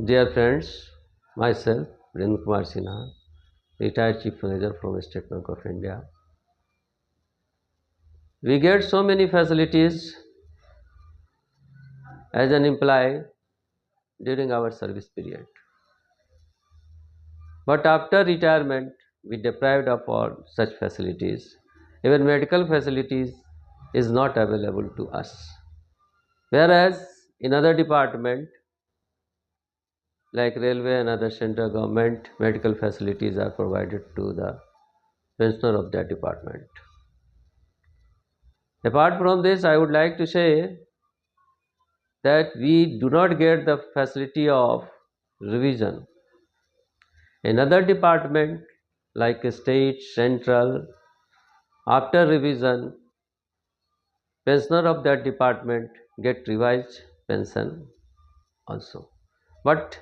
Dear friends, myself, Virendra Kumar Sinha, retired Chief Manager from State Bank of India. We get so many facilities as an employee during our service period. But after retirement, we deprived of all such facilities. Even medical facilities is not available to us. Whereas in other department, like railway and other central government, medical facilities are provided to the pensioner of that department. Apart from this, I would like to say that we do not get the facility of revision. In other department like state, central, after revision, pensioner of that department get revised pension also. But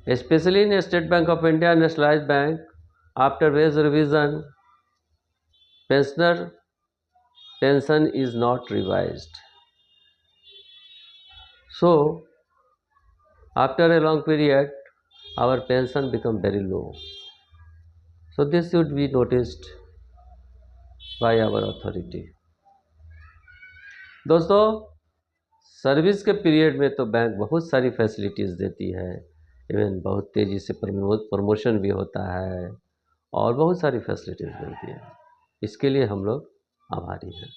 especially in State Bank of India and Nationalized Bank, after wage revision, pensioner pension is not revised. So after a long period, our pension become very low. So this should be noticed by our authority. दोस्तों, service के period में तो bank बहुत सारी facilities देती है, even बहुत तेज़ी से प्रमोशन भी होता है और बहुत सारी फैसिलिटीज़ मिलती है। इसके लिए हम लोग आभारी हैं।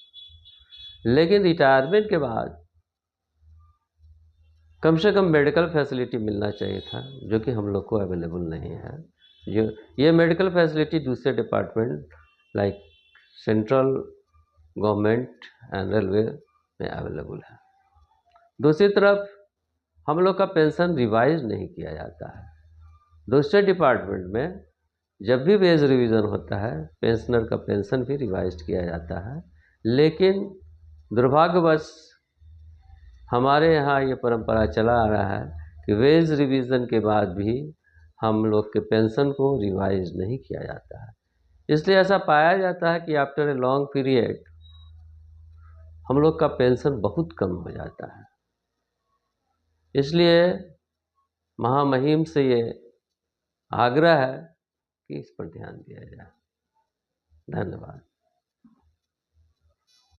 लेकिन रिटायरमेंट के बाद कम से कम मेडिकल फैसिलिटी मिलना चाहिए था, जो कि हम लोग को अवेलेबल नहीं है। ये मेडिकल फैसिलिटी दूसरे department like central government and railway में अवेलेबल है। दूसरी तरफ हम लोग का पेंशन रिवाइज नहीं किया जाता है। दूसरे डिपार्टमेंट में जब भी वेज रिवीजन होता है, पेंशनर का पेंशन भी रिवाइज किया जाता है, लेकिन दुर्भाग्यवश हमारे यहाँ ये परंपरा चला आ रहा है कि वेज रिवीजन के बाद भी हम लोग के पेंशन को रिवाइज नहीं किया जाता है। इसलिए ऐसा पाया जाता है कि आफ्टर ए लॉन्ग पीरियड हम लोग का पेंशन बहुत कम हो जाता है। इसलिए महामहिम से ये आग्रह है कि इस पर ध्यान दिया जाए। धन्यवाद।